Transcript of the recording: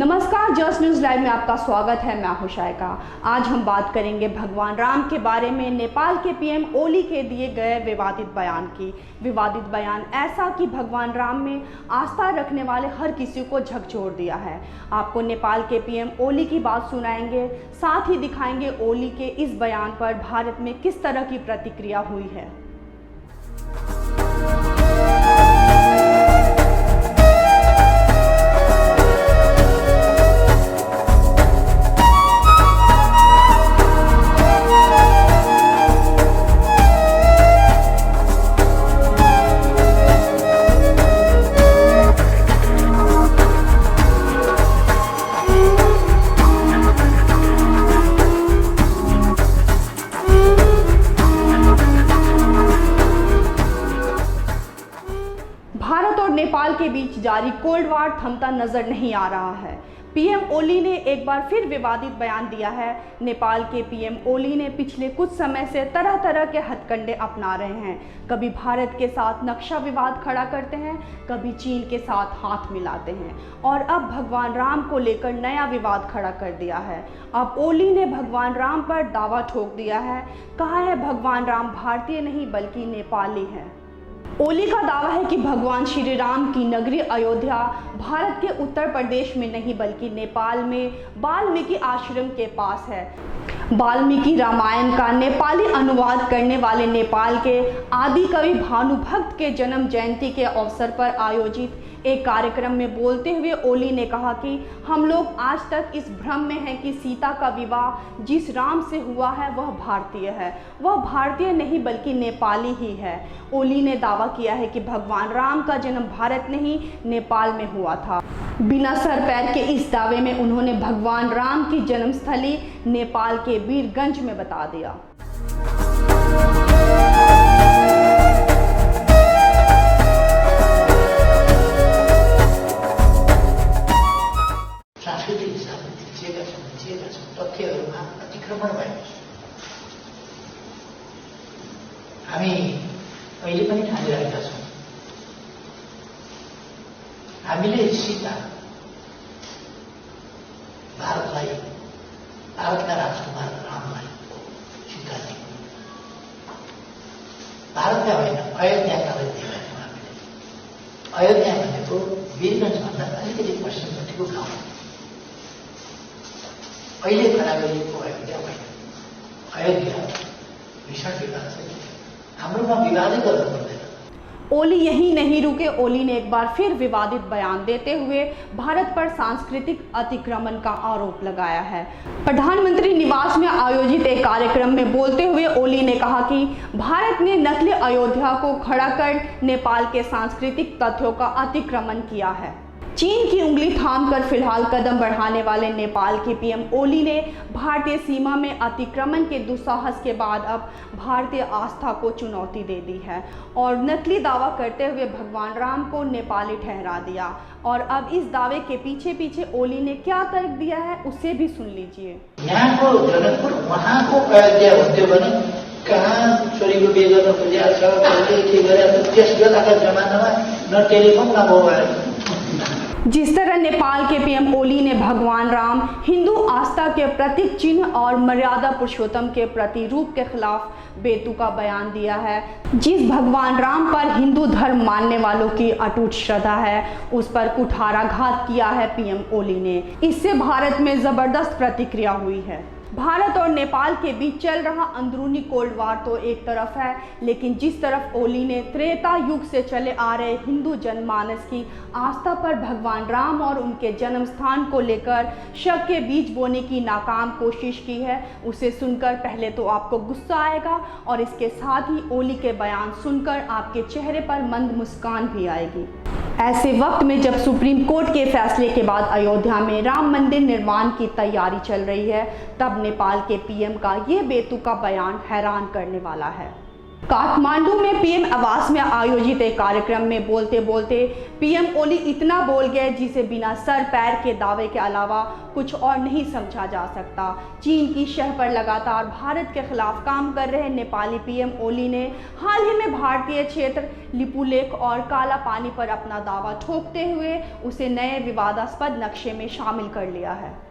नमस्कार, just news live में आपका स्वागत है। मैं हूं शायका। आज हम बात करेंगे भगवान राम के बारे में नेपाल के पीएम ओली के दिए गए विवादित बयान की। विवादित बयान ऐसा कि भगवान राम में आस्था रखने वाले हर किसी को झकझोर दिया है। आपको नेपाल के पीएम ओली की बात सुनाएंगे, साथ ही दिखाएंगे ओली के इस बयान पर भारत में किस तरह की प्रतिक्रिया हुई है। भारत और नेपाल के बीच जारी कोल्ड वार थमता नजर नहीं आ रहा है। पीएम ओली ने एक बार फिर विवादित बयान दिया है। नेपाल के पीएम ओली ने पिछले कुछ समय से तरह तरह के हथकंडे अपना रहे हैं। कभी भारत के साथ नक्शा विवाद खड़ा करते हैं, कभी चीन के साथ हाथ मिलाते हैं और अब भगवान राम को लेकर नया विवाद खड़ा कर दिया है। अब ओली ने भगवान राम पर दावा ठोक दिया है। कहा है भगवान राम भारतीय नहीं बल्कि नेपाली हैं। ओली का दावा है कि भगवान श्री राम की नगरी अयोध्या भारत के उत्तर प्रदेश में नहीं बल्कि नेपाल में वाल्मीकि आश्रम के पास है। वाल्मीकि रामायण का नेपाली अनुवाद करने वाले नेपाल के आदि कवि भानुभक्त के जन्म जयंती के अवसर पर आयोजित एक कार्यक्रम में बोलते हुए ओली ने कहा कि हम लोग आज तक इस भ्रम में हैं कि सीता का विवाह जिस राम से हुआ है वह भारतीय है। वह भारतीय नहीं बल्कि नेपाली ही है। ओली ने दावा किया है कि भगवान राम का जन्म भारत नहीं नेपाल में हुआ था। बिना सर पैर के इस दावे में उन्होंने भगवान राम की जन्मस्थली नेपाल के वीरगंज में बता दिया। सांस्कृतिक हिसाबले दिएका छन् तथ्यहरूमा अतिक्रमण भएको छ। हामी अहिले पनि ठानिरहेका छौँ हामीले सीता भारतलाई, भारतका राजकुमार रामलाई स्वीकार दियौँ। भारतका होइन, अयोध्याका लागि दिएका थियौँ हामीले। अयोध्या भनेको वीरगञ्जभन्दा अलिकति पश्चिमपट्टिको गाउँ हो। अहिले खडा गरिएको अयोध्या होइन। अयोध्या भीषण विवाद छ। हाम्रोमा विवादै गर्नु पर्दैन। ओली यही नहीं रुके। ओली ने एक बार फिर विवादित बयान देते हुए भारत पर सांस्कृतिक अतिक्रमण का आरोप लगाया है। प्रधानमंत्री निवास में आयोजित एक कार्यक्रम में बोलते हुए ओली ने कहा कि भारत ने नकली अयोध्या को खड़ा कर नेपाल के सांस्कृतिक तथ्यों का अतिक्रमण किया है। चीन की उंगली थामकर फिलहाल कदम बढ़ाने वाले नेपाल के पीएम ओली ने भारतीय सीमा में अतिक्रमण के दुस्साहस के बाद अब भारतीय आस्था को चुनौती दे दी है और नकली दावा करते हुए भगवान राम को नेपाली ठहरा दिया। और अब इस दावे के पीछे पीछे ओली ने क्या तर्क दिया है उसे भी सुन लीजिए। यहाँ को जनकपुर वहाँ को अयोध्या भन्थ्यो भने कहाँ छोरीको बिहे गर्न खोजिएको छ, कसले के गरेको छ। त्यस बेलाका जमानामा न टेलिफोन न मोबाइल। जिस तरह नेपाल के पीएम ओली ने भगवान राम हिंदू आस्था के प्रतीक चिन्ह और मर्यादा पुरुषोत्तम के प्रतिरूप के खिलाफ बेतुका बयान दिया है। जिस भगवान राम पर हिंदू धर्म मानने वालों की अटूट श्रद्धा है उस पर कुठाराघात किया है पीएम ओली ने। इससे भारत में जबरदस्त प्रतिक्रिया हुई है। भारत और नेपाल के बीच चल रहा अंदरूनी कोल्ड वार तो एक तरफ है, लेकिन जिस तरफ ओली ने त्रेता युग से चले आ रहे हिंदू जनमानस की आस्था पर भगवान राम और उनके जन्म स्थान को लेकर शक के बीज बोने की नाकाम कोशिश की है, उसे सुनकर पहले तो आपको गुस्सा आएगा और इसके साथ ही ओली के बयान सुनकर आपके चेहरे पर मंद मुस्कान भी आएगी। ऐसे वक्त में जब सुप्रीम कोर्ट के फैसले के बाद अयोध्या में राम मंदिर निर्माण की तैयारी चल रही है, तब नेपाल के पीएम का ये बेतुका बयान हैरान करने वाला है। काठमांडू में पीएम आवास में आयोजित एक कार्यक्रम में बोलते बोलते पीएम ओली इतना बोल गए जिसे बिना सर पैर के दावे के अलावा कुछ और नहीं समझा जा सकता। चीन की शह पर लगातार भारत के खिलाफ काम कर रहे नेपाली पीएम ओली ने हाल ही में भारतीय क्षेत्र लिपुलेख और काला पानी पर अपना दावा ठोकते हुए उसे नए विवादास्पद नक्शे में शामिल कर लिया है।